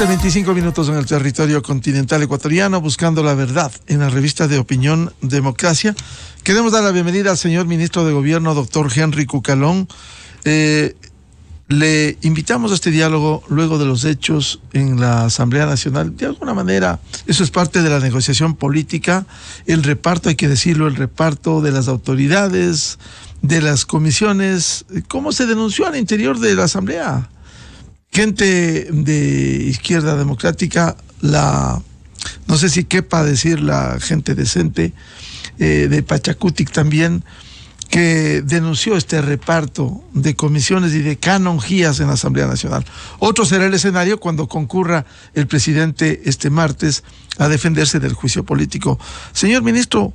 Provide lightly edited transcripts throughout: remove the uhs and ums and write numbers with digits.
7:25 minutos en el territorio continental ecuatoriano, buscando la verdad en la revista de opinión Democracia. Queremos dar la bienvenida al señor ministro de Gobierno, doctor Henry Cucalón. Le invitamos a este diálogo luego de los hechos en la Asamblea Nacional. De alguna manera, eso es parte de la negociación política, el reparto, hay que decirlo, el reparto de las autoridades, de las comisiones. ¿Cómo se denunció al interior de la Asamblea? Gente de Izquierda Democrática, no sé si quepa decir la gente decente, de Pachacutic también, que denunció este reparto de comisiones y de canonjías en la Asamblea Nacional. Otro será el escenario cuando concurra el presidente este martes a defenderse del juicio político. Señor ministro,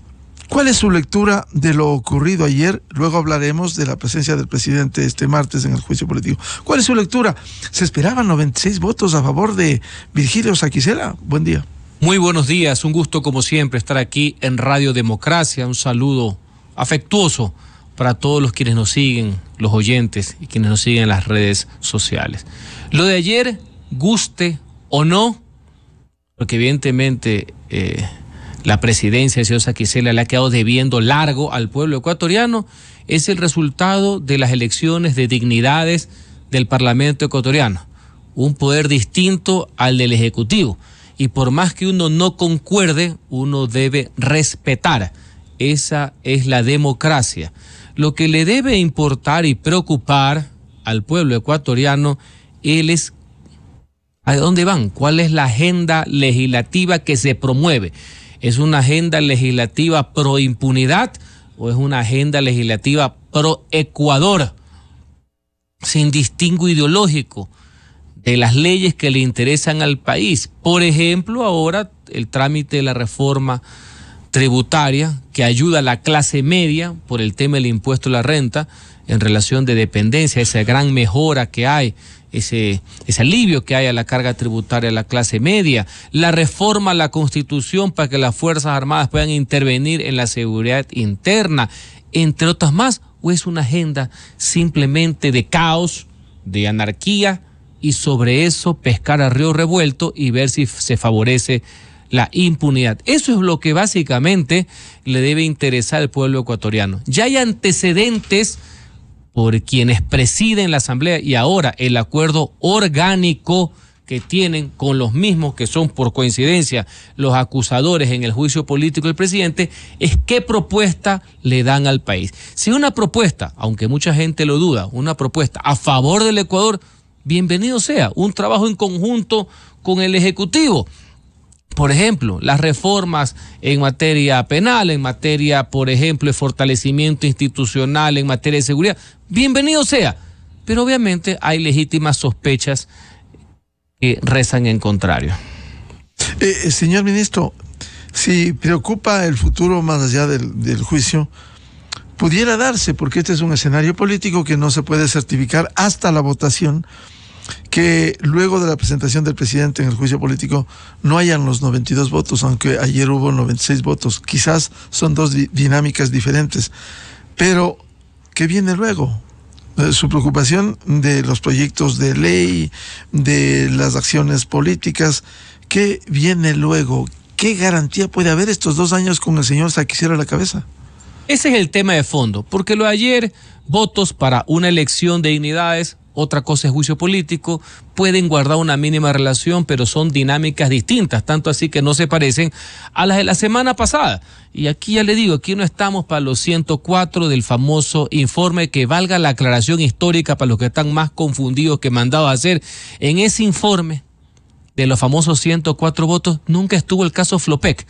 ¿cuál es su lectura de lo ocurrido ayer? Luego hablaremos de la presencia del presidente este martes en el juicio político. ¿Cuál es su lectura? Se esperaban 96 votos a favor de Virgilio Saquicela. Buen día. Muy buenos días, un gusto como siempre estar aquí en Radio Democracia. Un saludo afectuoso para todos los quienes nos siguen, los oyentes y quienes nos siguen en las redes sociales. Lo de ayer, guste o no, porque evidentemente la presidencia del señor Saquicela le ha quedado debiendo largo al pueblo ecuatoriano, es el resultado de las elecciones de dignidades del Parlamento ecuatoriano, un poder distinto al del Ejecutivo, y por más que uno no concuerde, uno debe respetar. Esa es la democracia. Lo que le debe importar y preocupar al pueblo ecuatoriano es ¿a dónde van? ¿Cuál es la agenda legislativa que se promueve? ¿Es una agenda legislativa pro impunidad o es una agenda legislativa pro Ecuador? Sin distingo ideológico de las leyes que le interesan al país. Por ejemplo, ahora el trámite de la reforma tributaria que ayuda a la clase media por el tema del impuesto a la renta en relación de dependencia, esa gran mejora que hay, ese alivio que hay a la carga tributaria de la clase media, la reforma a la Constitución para que las Fuerzas Armadas puedan intervenir en la seguridad interna, entre otras más, o es una agenda simplemente de caos, de anarquía, y sobre eso pescar a río revuelto y ver si se favorece la impunidad. Eso es lo que básicamente le debe interesar al pueblo ecuatoriano. Ya hay antecedentes por quienes presiden la Asamblea y ahora el acuerdo orgánico que tienen con los mismos que son por coincidencia los acusadores en el juicio político del presidente es qué propuesta le dan al país. Si una propuesta, aunque mucha gente lo duda, una propuesta a favor del Ecuador, bienvenido sea, un trabajo en conjunto con el Ejecutivo. Por ejemplo, las reformas en materia penal, en materia, por ejemplo, de fortalecimiento institucional, en materia de seguridad, bienvenido sea. Pero obviamente hay legítimas sospechas que rezan en contrario. Señor ministro, si preocupa el futuro más allá del juicio, pudiera darse, porque este es un escenario político que no se puede certificar hasta la votación, que luego de la presentación del presidente en el juicio político no hayan los 92 votos, aunque ayer hubo 96 votos. Quizás son dos dinámicas diferentes. Pero, ¿qué viene luego? Su preocupación de los proyectos de ley, de las acciones políticas, ¿qué viene luego? ¿Qué garantía puede haber estos 2 años con el señor Saquicela a la cabeza? Ese es el tema de fondo, porque lo de ayer, votos para una elección de dignidades, otra cosa es juicio político, pueden guardar una mínima relación, pero son dinámicas distintas, tanto así que no se parecen a las de la semana pasada. Y aquí ya le digo, aquí no estamos para los 104 del famoso informe, que valga la aclaración histórica para los que están más confundidos que mandado a hacer. En ese informe de los famosos 104 votos nunca estuvo el caso Flopec,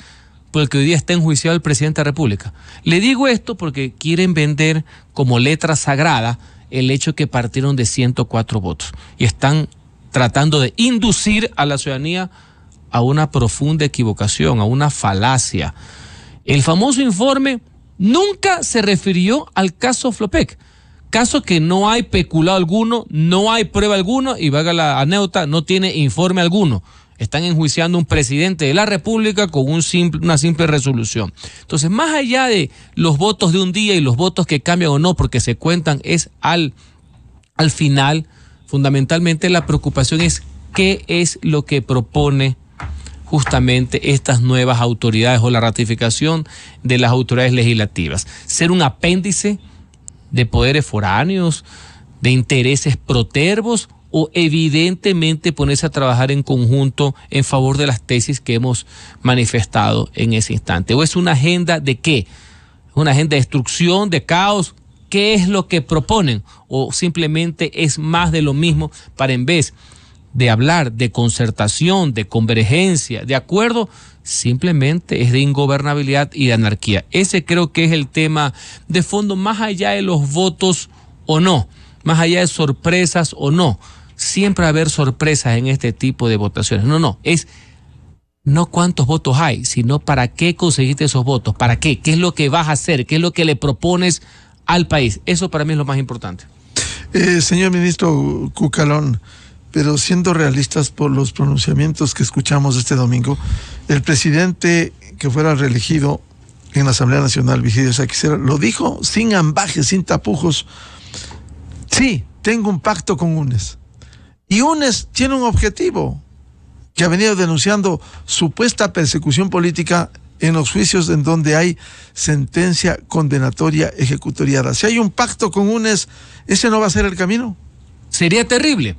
por el que hoy día está enjuiciado el presidente de la República. Le digo esto porque quieren vender como letra sagrada el hecho que partieron de 104 votos y están tratando de inducir a la ciudadanía a una profunda equivocación, a una falacia. El famoso informe nunca se refirió al caso Flopec, caso que no hay peculado alguno, no hay prueba alguna y valga la anécdota, no tiene informe alguno. Están enjuiciando a un presidente de la República con una simple resolución. Entonces, más allá de los votos de un día y los votos que cambian o no, porque se cuentan, es al final, fundamentalmente la preocupación es ¿qué es lo que propone justamente estas nuevas autoridades o la ratificación de las autoridades legislativas? ¿Ser un apéndice de poderes foráneos, de intereses protervos, o evidentemente ponerse a trabajar en conjunto en favor de las tesis que hemos manifestado en ese instante? ¿O es una agenda de qué? ¿Una agenda de destrucción, de caos? ¿Qué es lo que proponen? ¿O simplemente es más de lo mismo para, en vez de hablar de concertación, de convergencia, de acuerdo, simplemente es de ingobernabilidad y de anarquía? Ese creo que es el tema de fondo, más allá de los votos o no, más allá de sorpresas o no. Siempre va a haber sorpresas en este tipo de votaciones. No, es no cuántos votos hay, sino para qué conseguiste esos votos, para qué es lo que vas a hacer, qué es lo que le propones al país. Eso para mí es lo más importante. Señor ministro Cucalón, pero siendo realistas por los pronunciamientos que escuchamos este domingo, el presidente que fuera reelegido en la Asamblea Nacional, Virgilio Saquicera, lo dijo sin ambajes, sin tapujos. Sí, tengo un pacto con UNES. Y UNES tiene un objetivo que ha venido denunciando supuesta persecución política en los juicios en donde hay sentencia condenatoria ejecutoriada. Si hay un pacto con UNES, ¿ese no va a ser el camino? Sería terrible,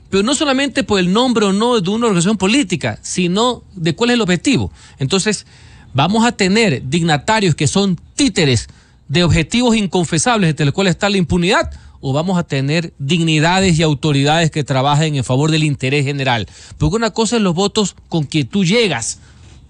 pero no solamente por el nombre o no de una organización política, sino de cuál es el objetivo. Entonces, vamos a tener dignatarios que son títeres de objetivos inconfesables entre los cuales está la impunidad, o vamos a tener dignidades y autoridades que trabajen en favor del interés general. Porque una cosa es los votos con que tú llegas.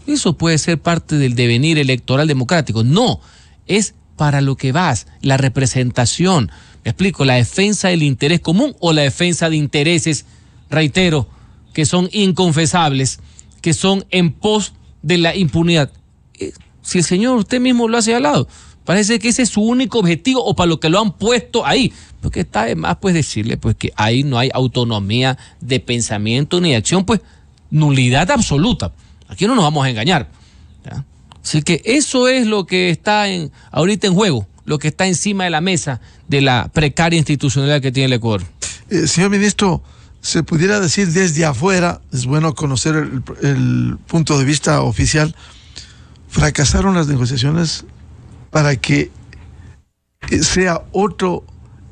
Eso puede ser parte del devenir electoral democrático. No, es para lo que vas, la representación. Me explico, la defensa del interés común o la defensa de intereses, reitero, que son inconfesables, que son en pos de la impunidad. Si el señor usted mismo lo hace al lado, parece que ese es su único objetivo o para lo que lo han puesto ahí. Porque está de más pues decirle pues que ahí no hay autonomía de pensamiento ni de acción, pues nulidad absoluta. Aquí no nos vamos a engañar, ¿ya? Así que eso es lo que está ahorita en juego, lo que está encima de la mesa de la precaria institucionalidad que tiene el Ecuador. Señor ministro, se pudiera decir desde afuera, es bueno conocer el punto de vista oficial, fracasaron las negociaciones para que sea otro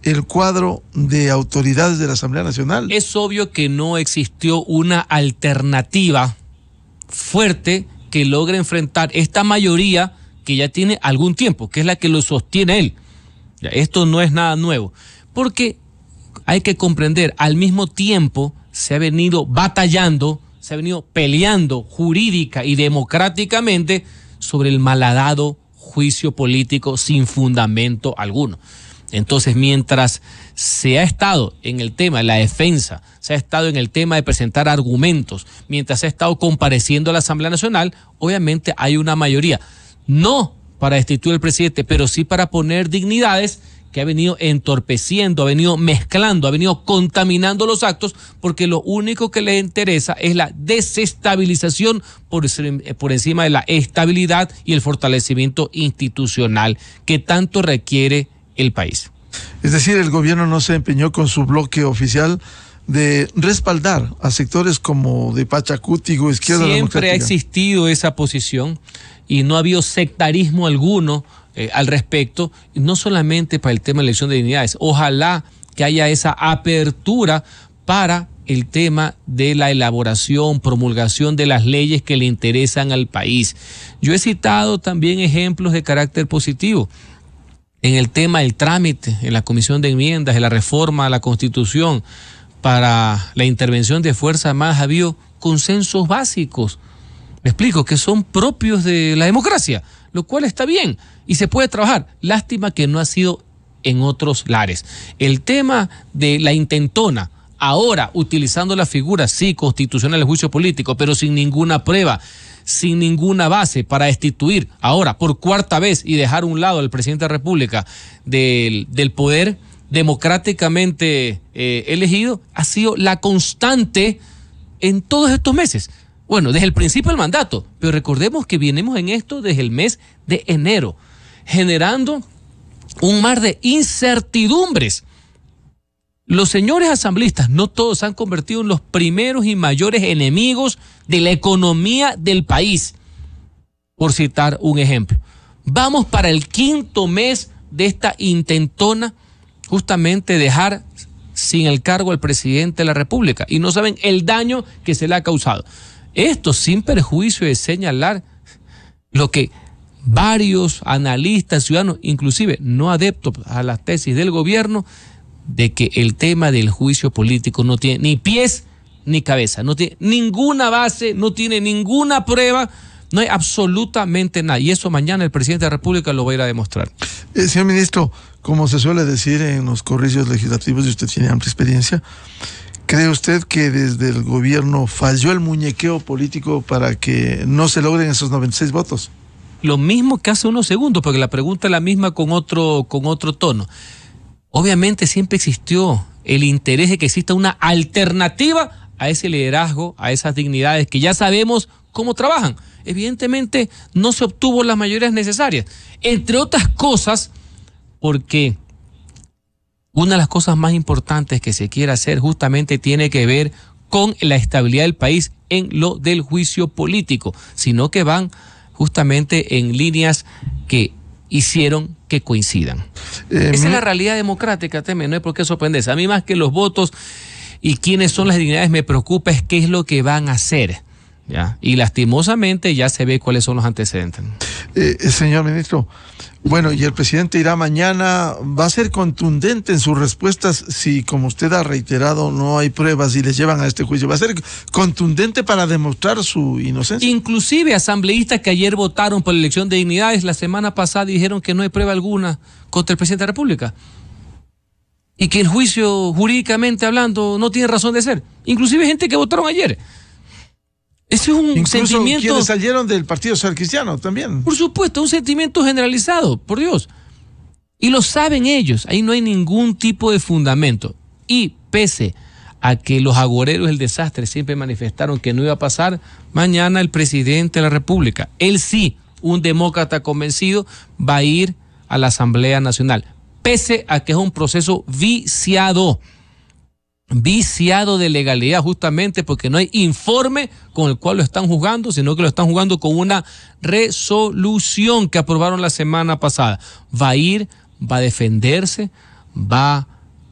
el cuadro de autoridades de la Asamblea Nacional. Es obvio que no existió una alternativa fuerte que logre enfrentar esta mayoría que ya tiene algún tiempo, que es la que lo sostiene él. Esto no es nada nuevo, porque hay que comprender, al mismo tiempo se ha venido batallando, se ha venido peleando jurídica y democráticamente sobre el malhadado juicio político sin fundamento alguno. Entonces, mientras se ha estado en el tema de la defensa, se ha estado en el tema de presentar argumentos, mientras se ha estado compareciendo a la Asamblea Nacional, obviamente hay una mayoría, no para destituir al presidente, pero sí para poner dignidades que ha venido entorpeciendo, ha venido mezclando, ha venido contaminando los actos, porque lo único que les interesa es la desestabilización por encima de la estabilidad y el fortalecimiento institucional que tanto requiere el país. Es decir, el gobierno no se empeñó con su bloque oficial de respaldar a sectores como de Pachacútico, Izquierda Democrática. Siempre ha existido esa posición y no ha habido sectarismo alguno al respecto, no solamente para el tema de elección de dignidades. Ojalá que haya esa apertura para el tema de la elaboración, promulgación de las leyes que le interesan al país. Yo he citado también ejemplos de carácter positivo. En el tema del trámite, en la Comisión de Enmiendas, de la reforma a la Constitución, para la intervención de Fuerzas Armadas, ha habido consensos básicos, me explico, que son propios de la democracia, lo cual está bien y se puede trabajar. Lástima que no ha sido en otros lares. El tema de la intentona, ahora utilizando la figura, sí, constitucional del juicio político, pero sin ninguna prueba, sin ninguna base para destituir ahora por cuarta vez y dejar a un lado al presidente de la República del poder democráticamente elegido, ha sido la constante en todos estos meses. Bueno, desde el principio del mandato, pero recordemos que venimos en esto desde el mes de enero, generando un mar de incertidumbres Los señores asambleístas, no todos, se han convertido en los primeros y mayores enemigos de la economía del país, por citar un ejemplo. Vamos para el 5º mes de esta intentona, justamente dejar sin el cargo al presidente de la República, y no saben el daño que se le ha causado. Esto sin perjuicio de señalar lo que varios analistas, ciudadanos, inclusive no adeptos a las tesis del gobierno, de que el tema del juicio político no tiene ni pies ni cabeza, no tiene ninguna base, no tiene ninguna prueba, no hay absolutamente nada. Y eso mañana el presidente de la República lo va a ir a demostrar. Señor ministro, como se suele decir en los corrillos legislativos, y usted tiene amplia experiencia, ¿cree usted que desde el gobierno falló el muñequeo político para que no se logren esos 96 votos? Lo mismo que hace unos segundos, porque la pregunta es la misma con otro tono. Obviamente siempre existió el interés de que exista una alternativa a ese liderazgo, a esas dignidades que ya sabemos cómo trabajan. Evidentemente no se obtuvo las mayorías necesarias, entre otras cosas porque una de las cosas más importantes que se quiere hacer justamente tiene que ver con la estabilidad del país en lo del juicio político, sino que van justamente en líneas que hicieron que coincidan. Esa es la realidad democrática, Teme, no hay por qué sorprenderse. A mí más que los votos y quiénes son las dignidades me preocupa es qué es lo que van a hacer, ¿ya? Y lastimosamente ya se ve cuáles son los antecedentes. Señor ministro, bueno, y el presidente irá mañana, ¿va a ser contundente en sus respuestas si, como usted ha reiterado, no hay pruebas y les llevan a este juicio? ¿Va a ser contundente para demostrar su inocencia? Inclusive asambleístas que ayer votaron por la elección de dignidades, la semana pasada dijeron que no hay prueba alguna contra el presidente de la República y que el juicio, jurídicamente hablando, no tiene razón de ser. Inclusive gente que votaron ayer. Ese es un incluso sentimiento. Quienes salieron del Partido Social Cristiano también. Por supuesto, un sentimiento generalizado, por Dios. Y lo saben ellos, ahí no hay ningún tipo de fundamento. Y pese a que los agoreros del desastre siempre manifestaron que no iba a pasar, mañana el presidente de la República, él sí, un demócrata convencido, va a ir a la Asamblea Nacional. Pese a que es un proceso viciado de legalidad, justamente porque no hay informe con el cual lo están juzgando, sino que lo están juzgando con una resolución que aprobaron la semana pasada. Va a ir, va a defenderse, va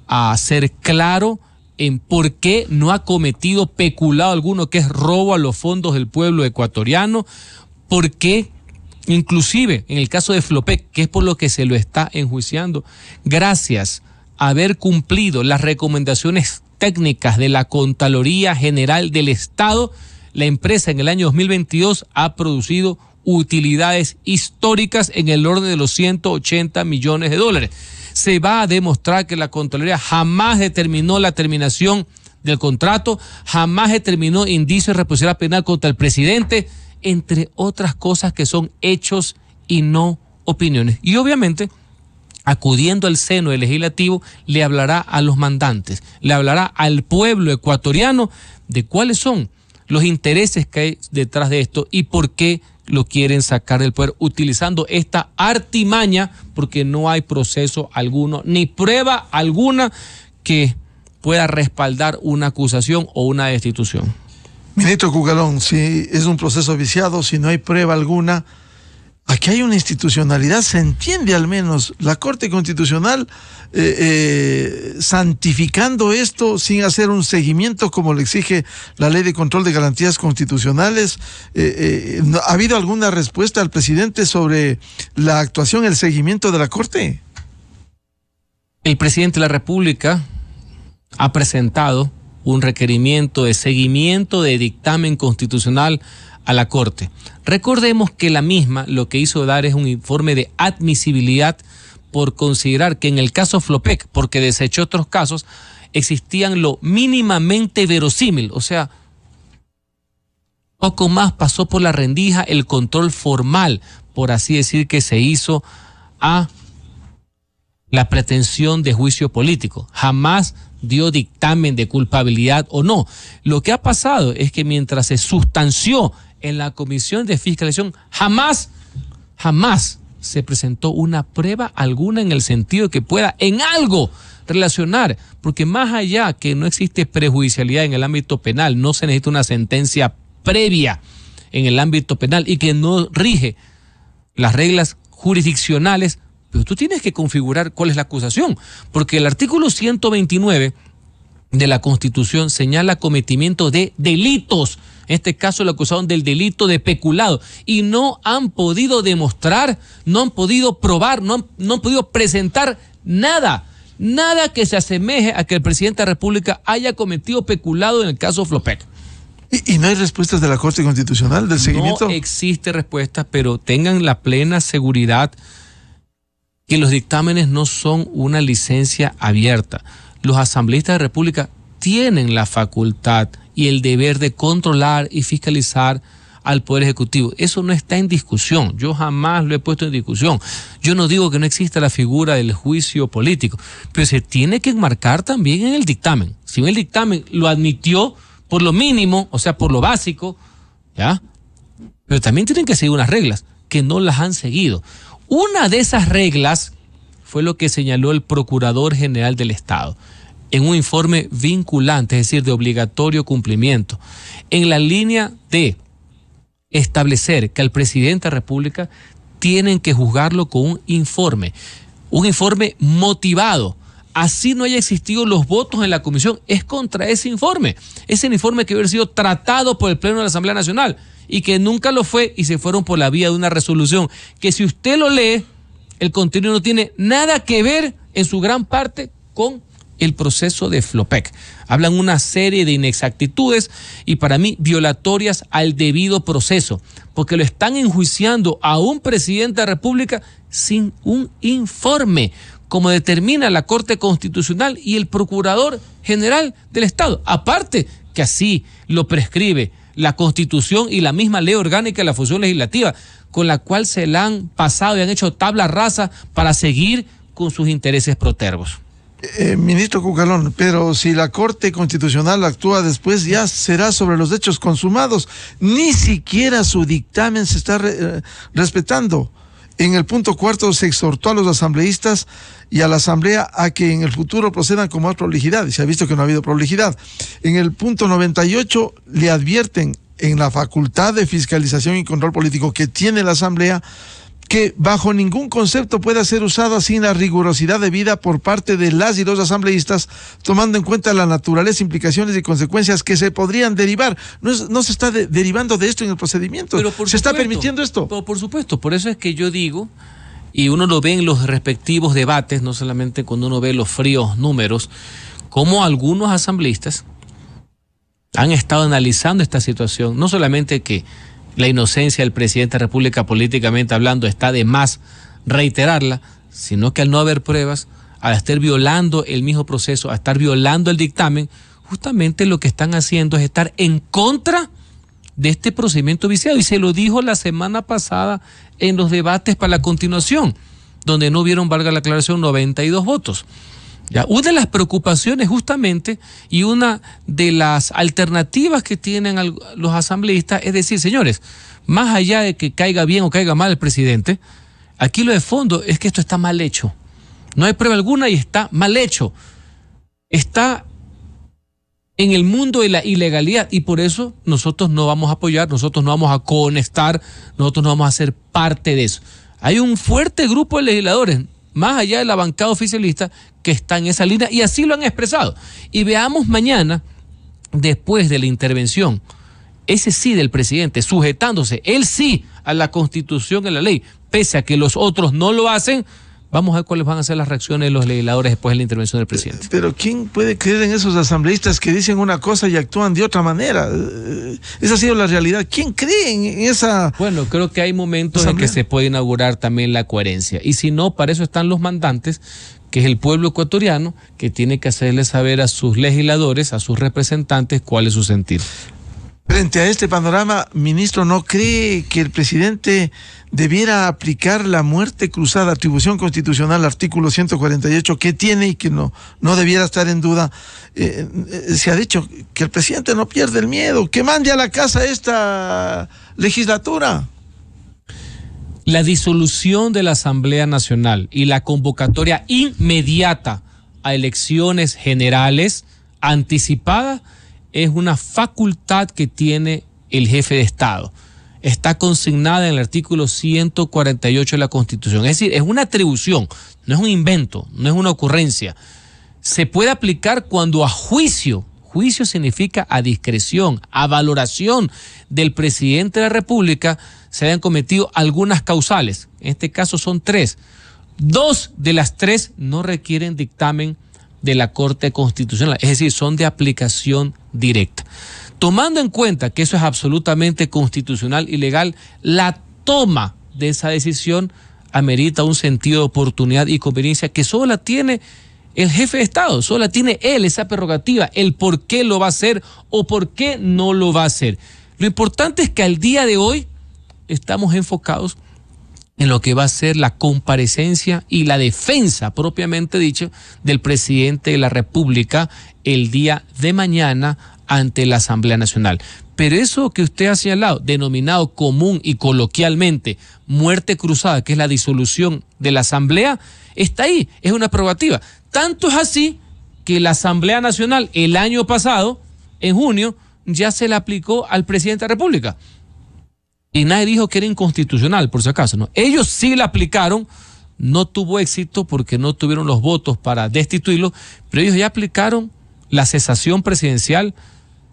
a ser claro en por qué no ha cometido peculado alguno, que es robo a los fondos del pueblo ecuatoriano, por qué inclusive en el caso de Flopec, que es por lo que se lo está enjuiciando, gracias a haber cumplido las recomendaciones técnicas de la Contraloría General del Estado, la empresa en el año 2022 ha producido utilidades históricas en el orden de los 180 millones de dólares. Se va a demostrar que la Contraloría jamás determinó la terminación del contrato, jamás determinó indicio de responsabilidad penal contra el presidente, entre otras cosas que son hechos y no opiniones. Y obviamente, acudiendo al seno del legislativo, le hablará a los mandantes, le hablará al pueblo ecuatoriano de cuáles son los intereses que hay detrás de esto y por qué lo quieren sacar del poder utilizando esta artimaña, porque no hay proceso alguno ni prueba alguna que pueda respaldar una acusación o una destitución. Ministro Cucalón, si es un proceso viciado, si no hay prueba alguna, aquí hay una institucionalidad, se entiende al menos, la Corte Constitucional santificando esto sin hacer un seguimiento como le exige la Ley de Control de Garantías Constitucionales. ¿Ha habido alguna respuesta al presidente sobre la actuación, el seguimiento de la Corte? El presidente de la República ha presentado un requerimiento de seguimiento de dictamen constitucional a la Corte. Recordemos que la misma lo que hizo dar es un informe de admisibilidad por considerar que en el caso Flopec, porque desechó otros casos, existían lo mínimamente verosímil, o sea, poco más pasó por la rendija el control formal, por así decir, que se hizo a la pretensión de juicio político. Jamás dio dictamen de culpabilidad o no. Lo que ha pasado es que mientras se sustanció en la Comisión de Fiscalización, jamás se presentó una prueba alguna en el sentido que pueda en algo relacionar, porque más allá que no existe prejudicialidad en el ámbito penal, no se necesita una sentencia previa en el ámbito penal y que no rige las reglas jurisdiccionales, pero tú tienes que configurar cuál es la acusación, porque el artículo 129 de la Constitución señala cometimiento de delitos. En este caso, la acusación del delito de peculado. Y no han podido demostrar, no han podido probar, no han podido presentar nada que se asemeje a que el presidente de la República haya cometido peculado en el caso Flopec. ¿Y no hay respuestas de la Corte Constitucional del seguimiento? No existe respuesta, pero tengan la plena seguridad que los dictámenes no son una licencia abierta. Los asambleístas de la República tienen la facultad y el deber de controlar y fiscalizar al Poder Ejecutivo. Eso no está en discusión. Yo jamás lo he puesto en discusión. Yo no digo que no exista la figura del juicio político, pero se tiene que enmarcar también en el dictamen. Si el dictamen lo admitió por lo mínimo, o sea, por lo básico, ¿ya? Pero también tienen que seguir unas reglas que no las han seguido. Una de esas reglas fue lo que señaló el Procurador General del Estado en un informe vinculante, es decir, de obligatorio cumplimiento, en la línea de establecer que al presidente de la República tienen que juzgarlo con un informe motivado. Así no haya existido los votos en la comisión, es contra ese informe que hubiera sido tratado por el Pleno de la Asamblea Nacional y que nunca lo fue y se fueron por la vía de una resolución que, si usted lo lee, el contenido no tiene nada que ver en su gran parte con el proceso de Flopec. Hablan una serie de inexactitudes y para mí violatorias al debido proceso, porque lo están enjuiciando a un presidente de la República sin un informe, como determina la Corte Constitucional y el Procurador General del Estado. Aparte que así lo prescribe la Constitución y la misma Ley Orgánica de la Función Legislativa, con la cual se la han pasado y han hecho tabla rasa para seguir con sus intereses protervos. Ministro Cucalón, pero si la Corte Constitucional actúa después, ya será sobre los hechos consumados. Ni siquiera su dictamen se está respetando. En el punto 4 se exhortó a los asambleístas y a la Asamblea a que en el futuro procedan con más prolijidad, y se ha visto que no ha habido prolijidad. En el punto 98 le advierten en la facultad de fiscalización y control político que tiene la Asamblea que bajo ningún concepto pueda ser usada sin la rigurosidad debida por parte de las y los asambleístas, tomando en cuenta la naturaleza, implicaciones y consecuencias que se podrían derivar. No se está derivando de esto en el procedimiento. ¿Se está permitiendo esto? Por supuesto, por eso es que yo digo, y uno lo ve en los respectivos debates, no solamente cuando uno ve los fríos números, como algunos asambleístas han estado analizando esta situación, no solamente que la inocencia del presidente de la República políticamente hablando está de más reiterarla, sino que al no haber pruebas, al estar violando el mismo proceso, a estar violando el dictamen, justamente lo que están haciendo es estar en contra de este procedimiento viciado. Y se lo dijo la semana pasada en los debates para la continuación, donde no hubieron, valga la aclaración, 92 votos. Ya, una de las preocupaciones justamente y una de las alternativas que tienen los asambleístas es decir, señores, más allá de que caiga bien o caiga mal el presidente, aquí lo de fondo es que esto está mal hecho. No hay prueba alguna y está mal hecho. Está en el mundo de la ilegalidad y por eso nosotros no vamos a apoyar, nosotros no vamos a conectar, nosotros no vamos a ser parte de eso. Hay un fuerte grupo de legisladores, más allá de la bancada oficialista, que está en esa línea y así lo han expresado. Y veamos mañana, después de la intervención, ese sí del presidente, sujetándose, él sí, a la Constitución y a la ley, pese a que los otros no lo hacen. Vamos a ver cuáles van a ser las reacciones de los legisladores después de la intervención del presidente. Pero ¿quién puede creer en esos asambleístas que dicen una cosa y actúan de otra manera? Esa ha sido la realidad. ¿Quién cree en esa? Bueno, creo que hay momentos en que se puede inaugurar también la coherencia. Y si no, para eso están los mandantes, que es el pueblo ecuatoriano, que tiene que hacerle saber a sus legisladores, a sus representantes, cuál es su sentir. Frente a este panorama, ministro, ¿no cree que el presidente debiera aplicar la muerte cruzada, atribución constitucional, artículo 148, que tiene y que no debiera estar en duda? Se ha dicho que el presidente no pierde el miedo, que mande a la casa esta legislatura. La disolución de la Asamblea Nacional y la convocatoria inmediata a elecciones generales anticipadas es una facultad que tiene el jefe de Estado. Está consignada en el artículo 148 de la Constitución. Es decir, es una atribución, no es un invento, no es una ocurrencia. Se puede aplicar cuando a juicio significa a discreción, a valoración del presidente de la República, se hayan cometido algunas causales. En este caso son 3. 2 de las 3 no requieren dictamen de la Corte Constitucional, es decir, son de aplicación directa. Tomando en cuenta que eso es absolutamente constitucional y legal, la toma de esa decisión amerita un sentido de oportunidad y conveniencia que solo la tiene el jefe de Estado, solo la tiene él, esa prerrogativa, el por qué lo va a hacer o por qué no lo va a hacer. Lo importante es que al día de hoy estamos enfocados en lo que va a ser la comparecencia y la defensa propiamente dicho del presidente de la República el día de mañana ante la Asamblea Nacional. Pero eso que usted ha señalado, denominado común y coloquialmente muerte cruzada, que es la disolución de la Asamblea, está ahí, es una prerrogativa. Tanto es así que la Asamblea Nacional el año pasado, en junio, ya se le aplicó al presidente de la República. Y nadie dijo que era inconstitucional, por si acaso, ¿no? Ellos sí la aplicaron, no tuvo éxito porque no tuvieron los votos para destituirlo, pero ellos ya aplicaron la cesación presidencial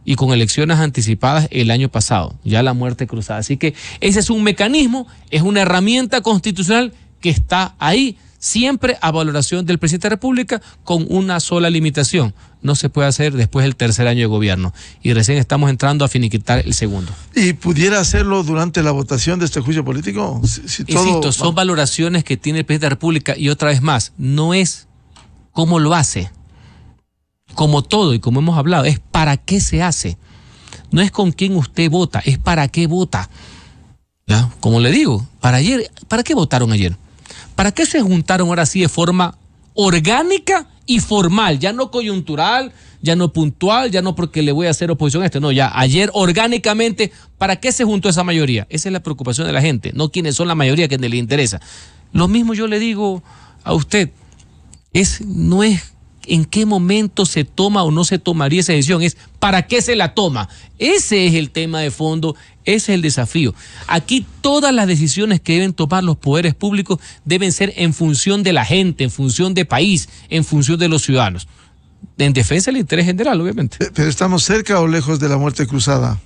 y con elecciones anticipadas el año pasado, ya la muerte cruzada. Así que ese es un mecanismo, es una herramienta constitucional que está ahí, siempre a valoración del presidente de la República, con una sola limitación: no se puede hacer después del tercer año de gobierno, y recién estamos entrando a finiquitar el segundo. ¿Y pudiera hacerlo durante la votación de este juicio político? Si todo... Insisto, son valoraciones que tiene el presidente de la República, y otra vez más, no es cómo lo hace, como todo y como hemos hablado, es para qué se hace. No es con quién usted vota, es para qué vota. ¿Ya? Como le digo, ¿para qué votaron ayer? ¿Para qué se juntaron ahora sí de forma orgánica y formal? Ya no coyuntural, ya no puntual, ya no porque le voy a hacer oposición a este. No, ya ayer orgánicamente, ¿para qué se juntó esa mayoría? Esa es la preocupación de la gente, no quiénes son la mayoría que le interesa. Lo mismo yo le digo a usted, no es en qué momento se toma o no se tomaría esa decisión, es para qué se la toma. Ese es el tema de fondo, ese es el desafío. Aquí todas las decisiones que deben tomar los poderes públicos deben ser en función de la gente, en función de país, en función de los ciudadanos, en defensa del interés general, obviamente. ¿Pero estamos cerca o lejos de la muerte cruzada?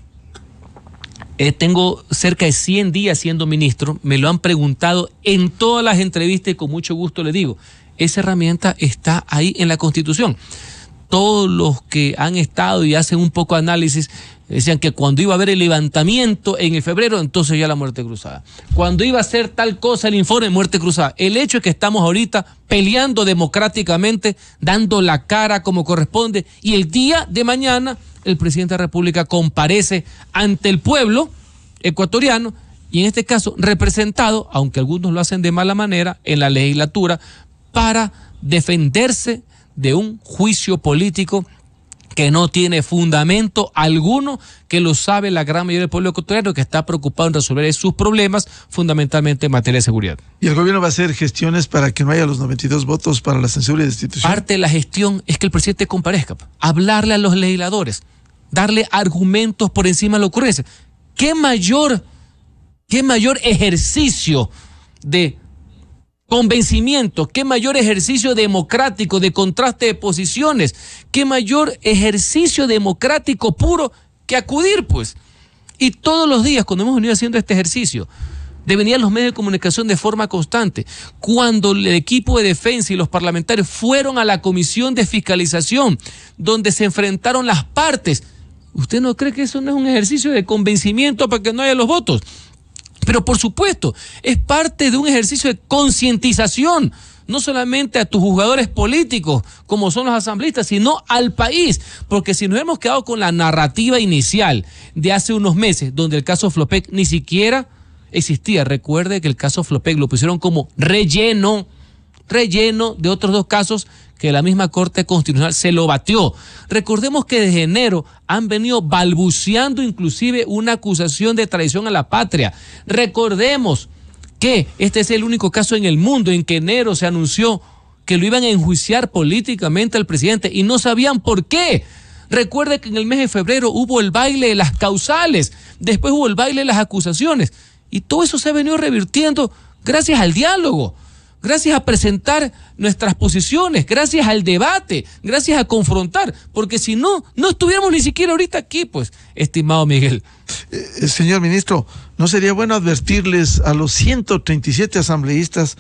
Tengo cerca de 100 días siendo ministro, me lo han preguntado en todas las entrevistas y con mucho gusto le digo, esa herramienta está ahí en la Constitución. Todos los que han estado y hacen un poco de análisis decían que cuando iba a haber el levantamiento en el febrero, entonces ya la muerte cruzada. Cuando iba a ser tal cosa el informe, muerte cruzada. El hecho es que estamos ahorita peleando democráticamente, dando la cara como corresponde, y el día de mañana el presidente de la República comparece ante el pueblo ecuatoriano, y en este caso representado, aunque algunos lo hacen de mala manera, en la legislatura, para defenderse de un juicio político que no tiene fundamento alguno, que lo sabe la gran mayoría del pueblo ecuatoriano, que está preocupado en resolver sus problemas, fundamentalmente en materia de seguridad. ¿Y el gobierno va a hacer gestiones para que no haya los 92 votos para la censura y destitución? Parte de la gestión es que el presidente comparezca, hablarle a los legisladores, darle argumentos por encima de la ocurrencia. ¿Qué mayor ejercicio de convencimiento, qué mayor ejercicio democrático de contraste de posiciones, qué mayor ejercicio democrático puro que acudir, pues? Y todos los días, cuando hemos venido haciendo este ejercicio, de venir a los medios de comunicación de forma constante, cuando el equipo de defensa y los parlamentarios fueron a la comisión de fiscalización, donde se enfrentaron las partes, ¿usted no cree que eso no es un ejercicio de convencimiento para que no haya los votos? Pero por supuesto, es parte de un ejercicio de concientización, no solamente a tus jugadores políticos, como son los asambleístas, sino al país. Porque si nos hemos quedado con la narrativa inicial de hace unos meses, donde el caso Flopec ni siquiera existía. Recuerde que el caso Flopec lo pusieron como relleno de otros 2 casos que la misma Corte Constitucional se lo batió. Recordemos que desde enero han venido balbuceando inclusive una acusación de traición a la patria. Recordemos que este es el único caso en el mundo en que enero se anunció que lo iban a enjuiciar políticamente al presidente y no sabían por qué. Recuerde que en el mes de febrero hubo el baile de las causales, después hubo el baile de las acusaciones y todo eso se ha venido revirtiendo gracias al diálogo, gracias a presentar nuestras posiciones, gracias al debate, gracias a confrontar, porque si no, no estuviéramos ni siquiera ahorita aquí, pues, estimado Miguel. Señor ministro, ¿no sería bueno advertirles a los 137 asambleístas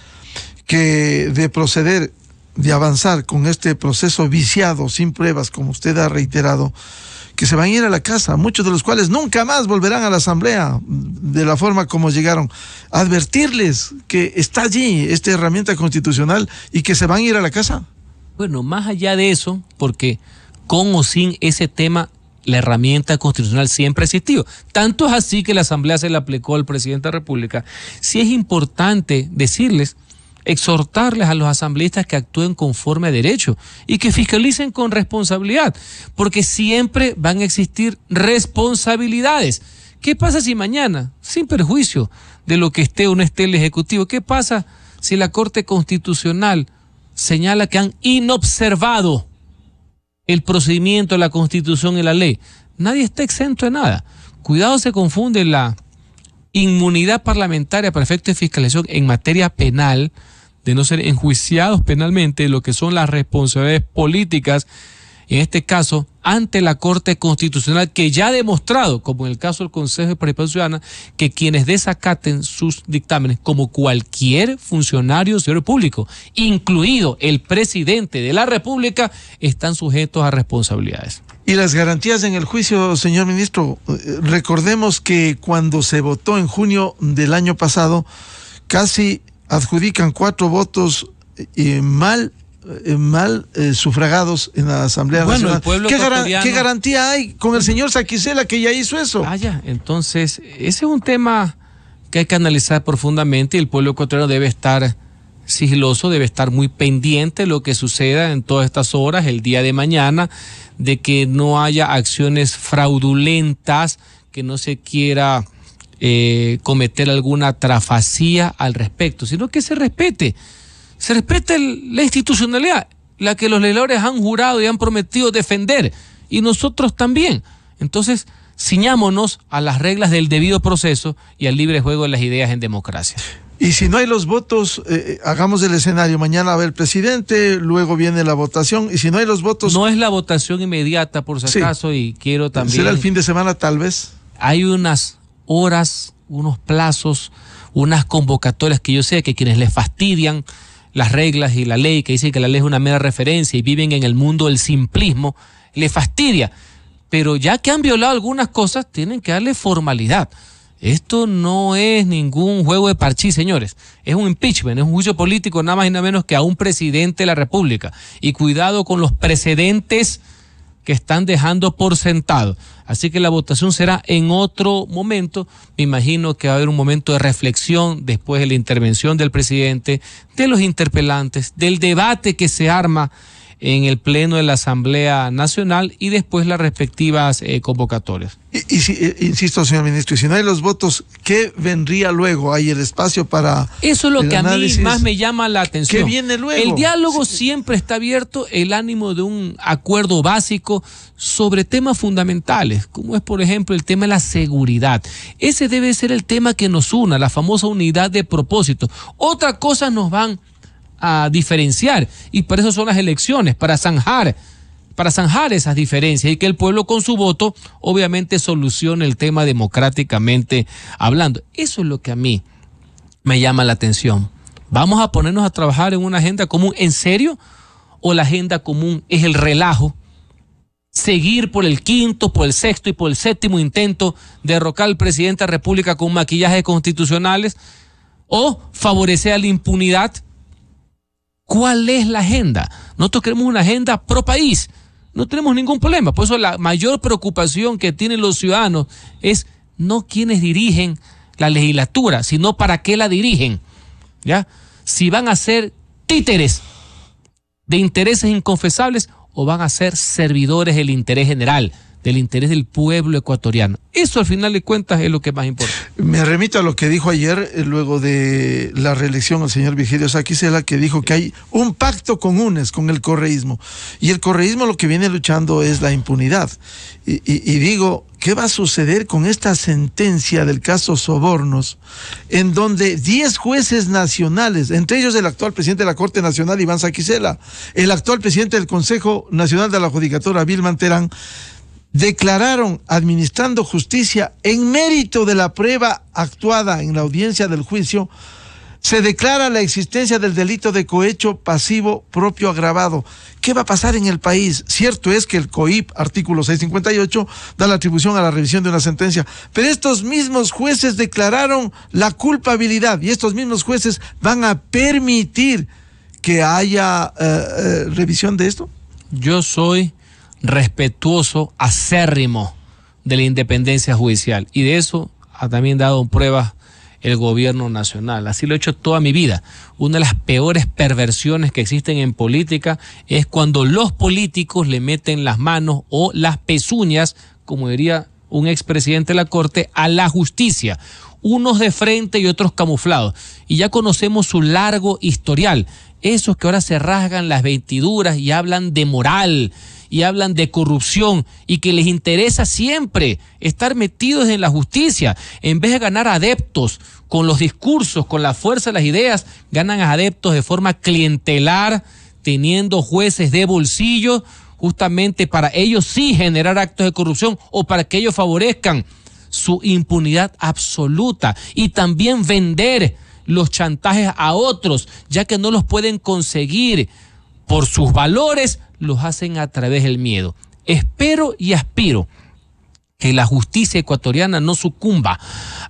que de proceder, de avanzar con este proceso viciado, sin pruebas, como usted ha reiterado, que se van a ir a la casa, muchos de los cuales nunca más volverán a la asamblea de la forma como llegaron? Advertirles que está allí esta herramienta constitucional y que se van a ir a la casa. Bueno, más allá de eso, porque con o sin ese tema, la herramienta constitucional siempre ha existido. Tanto es así que la asamblea se le aplicó al presidente de la República. Sí es importante decirles, exhortarles a los asambleístas que actúen conforme a derecho y que fiscalicen con responsabilidad, porque siempre van a existir responsabilidades. ¿Qué pasa si mañana, sin perjuicio de lo que esté o no esté el Ejecutivo, qué pasa si la Corte Constitucional señala que han inobservado el procedimiento, la Constitución y la ley? Nadie está exento de nada. Cuidado, se confunde la inmunidad parlamentaria para efectos de fiscalización en materia penal, de no ser enjuiciados penalmente, lo que son las responsabilidades políticas, en este caso, ante la Corte Constitucional, que ya ha demostrado, como en el caso del Consejo de Participación Ciudadana, que quienes desacaten sus dictámenes, como cualquier funcionario servidor público, incluido el presidente de la República, están sujetos a responsabilidades. Y las garantías en el juicio, señor ministro, recordemos que cuando se votó en junio del año pasado, casi adjudican 4 votos mal sufragados en la Asamblea Nacional. ¿Qué garantía hay con el señor Saquicela, que ya hizo eso? Entonces, ese es un tema que hay que analizar profundamente y el pueblo ecuatoriano debe estar sigiloso, debe estar muy pendiente de lo que suceda en todas estas horas, el día de mañana, de que no haya acciones fraudulentas, que no se quiera cometer alguna trafacía al respecto, sino que se respete la institucionalidad, la que los legisladores han jurado y han prometido defender, y nosotros también. Entonces, ciñámonos a las reglas del debido proceso y al libre juego de las ideas en democracia. Y si no hay los votos, hagamos el escenario, mañana va el presidente, luego viene la votación, y si no hay los votos... No es la votación inmediata, por si acaso, y quiero también... ¿Será el fin de semana tal vez? Hay unas horas, unos plazos, unas convocatorias que yo sé que quienes les fastidian las reglas y la ley, que dicen que la ley es una mera referencia y viven en el mundo del simplismo, les fastidia. Pero ya que han violado algunas cosas, tienen que darle formalidad. Esto no es ningún juego de parchís, señores. Es un impeachment, es un juicio político nada más y nada menos que a un presidente de la República. Y cuidado con los precedentes que están dejando por sentado. Así que la votación será en otro momento. Me imagino que va a haber un momento de reflexión después de la intervención del presidente, de los interpelantes, del debate que se arma en el pleno de la Asamblea Nacional y después las respectivas convocatorias. Y si, insisto, señor ministro, y si no hay los votos, ¿qué vendría luego? ¿Hay el espacio para...? Eso es lo que análisis? A mí más me llama la atención. ¿Qué viene luego? El diálogo siempre está abierto, el ánimo de un acuerdo básico sobre temas fundamentales, como es, por ejemplo, el tema de la seguridad. Ese debe ser el tema que nos una, la famosa unidad de propósito. Otras cosas nos van a diferenciar y para eso son las elecciones, para zanjar esas diferencias y que el pueblo con su voto obviamente solucione el tema democráticamente hablando. Eso es lo que a mí me llama la atención. ¿Vamos a ponernos a trabajar en una agenda común en serio o la agenda común es el relajo? Seguir por el quinto, por el sexto y por el séptimo intento de derrocar al presidente de la República con maquillajes constitucionales o favorecer a la impunidad. ¿Cuál es la agenda? Nosotros queremos una agenda pro país. No tenemos ningún problema. Por eso la mayor preocupación que tienen los ciudadanos es no quienes dirigen la legislatura, sino para qué la dirigen. ¿Ya? Si van a ser títeres de intereses inconfesables o van a ser servidores del interés general. del interés del pueblo ecuatoriano. Eso al final de cuentas es lo que más importa. Me remito a lo que dijo ayer, luego de la reelección, el señor Virgilio Saquicela, que dijo que hay un pacto con UNES, con el correísmo. Y el correísmo lo que viene luchando es la impunidad. Y digo, ¿qué va a suceder con esta sentencia del caso Sobornos, en donde 10 jueces nacionales, entre ellos el actual presidente de la Corte Nacional, Iván Saquicela, el actual presidente del Consejo Nacional de la Judicatura, Vilman Terán, declararon administrando justicia en mérito de la prueba actuada en la audiencia del juicio, se declara la existencia del delito de cohecho pasivo propio agravado? ¿Qué va a pasar en el país? Cierto es que el COIP, artículo 658, da la atribución a la revisión de una sentencia, pero estos mismos jueces declararon la culpabilidad y estos mismos jueces van a permitir que haya revisión de esto. Yo soy respetuoso, acérrimo de la independencia judicial, y de eso ha también dado pruebas el gobierno nacional. Así lo he hecho toda mi vida. Una de las peores perversiones que existen en política es cuando los políticos le meten las manos o las pezuñas, como diría un expresidente de la Corte, a la justicia. Unos de frente y otros camuflados. Y ya conocemos su largo historial. Esos que ahora se rasgan las vestiduras y hablan de moral y hablan de corrupción y que les interesa siempre estar metidos en la justicia, en vez de ganar adeptos con los discursos, con la fuerza de las ideas, ganan adeptos de forma clientelar, teniendo jueces de bolsillo, justamente para ellos sí generar actos de corrupción o para que ellos favorezcan su impunidad absoluta, y también vender los chantajes a otros, ya que no los pueden conseguir por sus valores, los hacen a través del miedo. Espero y aspiro que la justicia ecuatoriana no sucumba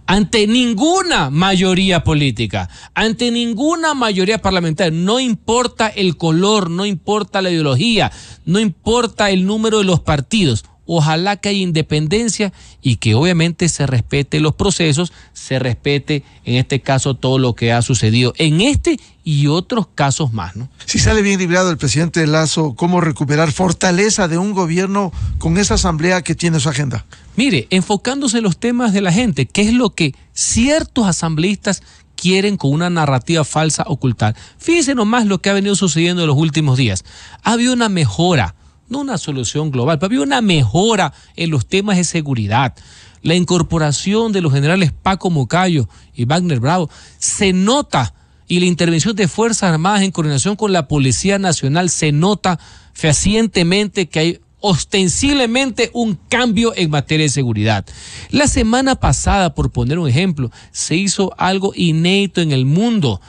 ante ninguna mayoría política, ante ninguna mayoría parlamentaria. No importa el color, no importa la ideología, no importa el número de los partidos. Ojalá que haya independencia y que obviamente se respete los procesos, se respete en este caso todo lo que ha sucedido en este y otros casos más, ¿no? Si sale bien librado el presidente Lasso, ¿cómo recuperar fortaleza de un gobierno con esa asamblea que tiene su agenda? Mire, enfocándose en los temas de la gente, ¿qué es lo que ciertos asambleístas quieren con una narrativa falsa ocultar? Fíjense nomás lo que ha venido sucediendo en los últimos días. Ha habido una mejora, no una solución global, pero había una mejora en los temas de seguridad. La incorporación de los generales Paco Moncayo y Wagner Bravo se nota, y la intervención de Fuerzas Armadas en coordinación con la Policía Nacional se nota fehacientemente que hay ostensiblemente un cambio en materia de seguridad. La semana pasada, por poner un ejemplo, se hizo algo inédito en el mundo: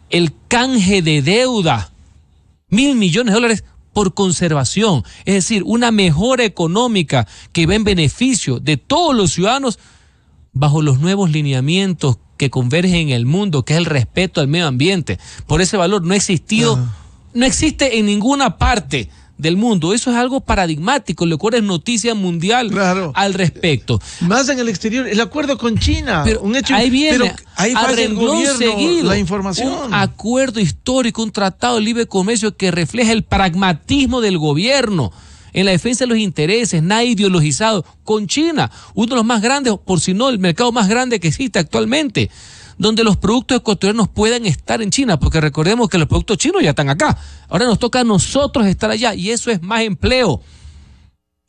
el canje de deuda, $1.000 millones por conservación, es decir, una mejora económica que va en beneficio de todos los ciudadanos bajo los nuevos lineamientos que convergen en el mundo, que es el respeto al medio ambiente. Por ese valor no ha existido, no existe en ninguna parte del mundo. Eso es algo paradigmático, lo cual es noticia mundial al respecto. Más en el exterior, el acuerdo con China, pero un hecho, ahí viene, pero ahí a falla el gobierno, seguido, la información. Un acuerdo histórico, un tratado de libre comercio que refleja el pragmatismo del gobierno en la defensa de los intereses, nada ideologizado, con China, uno de los más grandes, por si no el mercado más grande que existe actualmente, donde los productos ecuatorianos puedan estar en China, porque recordemos que los productos chinos ya están acá. Ahora nos toca a nosotros estar allá, y eso es más empleo,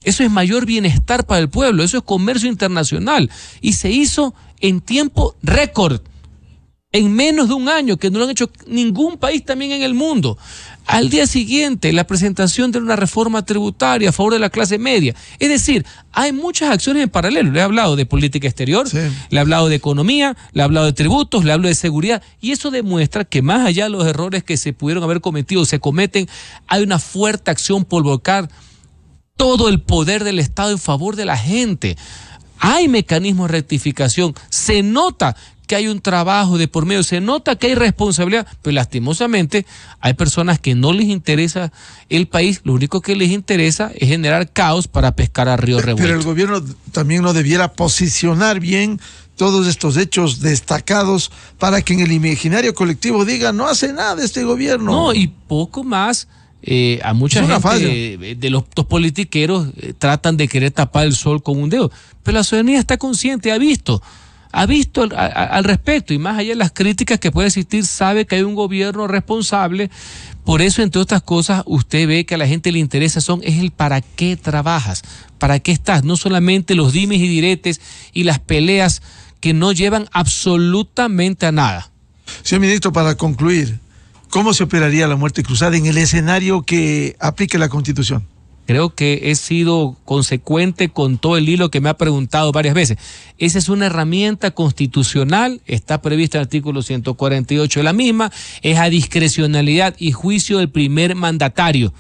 eso es mayor bienestar para el pueblo, eso es comercio internacional, y se hizo en tiempo récord, en menos de un año, que no lo han hecho ningún país también en el mundo. Al día siguiente, la presentación de una reforma tributaria a favor de la clase media. Es decir, hay muchas acciones en paralelo. Le he hablado de política exterior, sí, le he hablado de economía, le he hablado de tributos, le hablo de seguridad, y eso demuestra que más allá de los errores que se pudieron haber cometido, se cometen, hay una fuerte acción por volcar todo el poder del Estado en favor de la gente. Hay mecanismos de rectificación, se nota que hay un trabajo de por medio, se nota que hay responsabilidad, pero lastimosamente hay personas que no les interesa el país, lo único que les interesa es generar caos para pescar a río revuelto. Pero el gobierno también no debiera posicionar bien todos estos hechos destacados para que en el imaginario colectivo diga, no hace nada este gobierno. No, y poco más a mucha gente de los politiqueros tratan de querer tapar el sol con un dedo, pero la ciudadanía está consciente, ha visto al respecto, y más allá de las críticas que puede existir, sabe que hay un gobierno responsable. Por eso, entre otras cosas, usted ve que a la gente le interesa es el para qué trabajas, para qué estás, no solamente los dimes y diretes y las peleas que no llevan absolutamente a nada. Señor ministro, para concluir, ¿cómo se operaría la muerte cruzada en el escenario que aplique la Constitución? Creo que he sido consecuente con todo el hilo que me ha preguntado varias veces. Esa es una herramienta constitucional, está prevista en el artículo 148 de la misma, es a discrecionalidad y juicio del primer mandatario.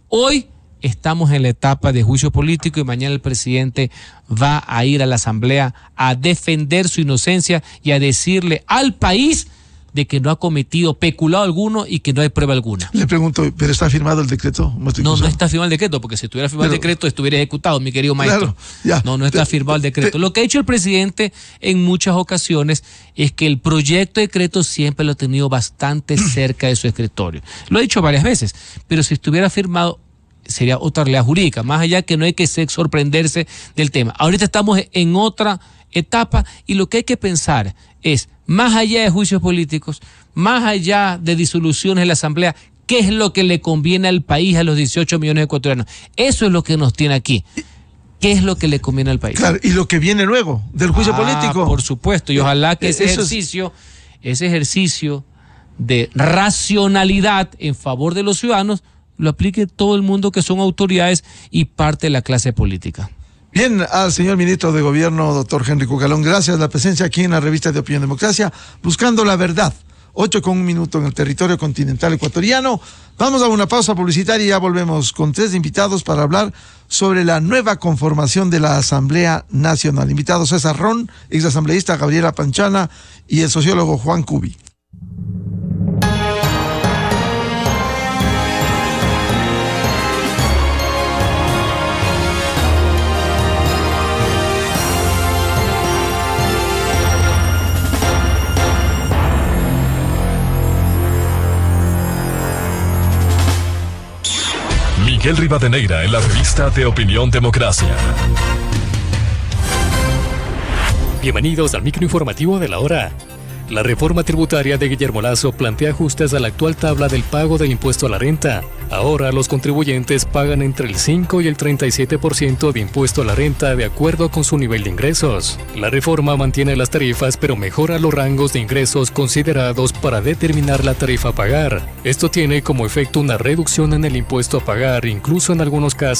Hoy estamos en la etapa de juicio político y mañana el presidente va a ir a la Asamblea a defender su inocencia y a decirle al país de que no ha cometido peculado alguno y que no hay prueba alguna. Le pregunto, ¿pero está firmado el decreto? No está firmado el decreto, porque si estuviera firmado el decreto estuviera ejecutado, mi querido maestro. Claro, no está firmado el decreto. Lo que ha hecho el presidente en muchas ocasiones es que el proyecto de decreto siempre lo ha tenido bastante cerca de su escritorio. Lo ha dicho varias veces, pero si estuviera firmado sería otra realidad jurídica, más allá que no hay que sorprenderse del tema. Ahorita estamos en otra etapa y lo que hay que pensar es, más allá de juicios políticos, más allá de disoluciones de la Asamblea, ¿qué es lo que le conviene al país, a los 18 millones de ecuatorianos? Eso es lo que nos tiene aquí. ¿Qué es lo que le conviene al país? Claro, y lo que viene luego del juicio político. Por supuesto, y ojalá que ese ejercicio de racionalidad en favor de los ciudadanos lo aplique todo el mundo que son autoridades y parte de la clase política. Bien, al señor ministro de Gobierno, doctor Henry Cucalón, gracias. La presencia aquí en la revista de Opinión Democracia, buscando la verdad. 8:01 en el territorio continental ecuatoriano. Vamos a una pausa publicitaria y ya volvemos con 3 invitados para hablar sobre la nueva conformación de la Asamblea Nacional. Invitados César Ron, exasambleísta Gabriela Panchana y el sociólogo Juan Cubi. Miguel Rivadeneira en la revista de Opinión Democracia. Bienvenidos al microinformativo de la hora. La reforma tributaria de Guillermo Lasso plantea ajustes a la actual tabla del pago del impuesto a la renta. Ahora los contribuyentes pagan entre el 5 y el 37% de impuesto a la renta de acuerdo con su nivel de ingresos. La reforma mantiene las tarifas pero mejora los rangos de ingresos considerados para determinar la tarifa a pagar. Esto tiene como efecto una reducción en el impuesto a pagar, incluso en algunos casos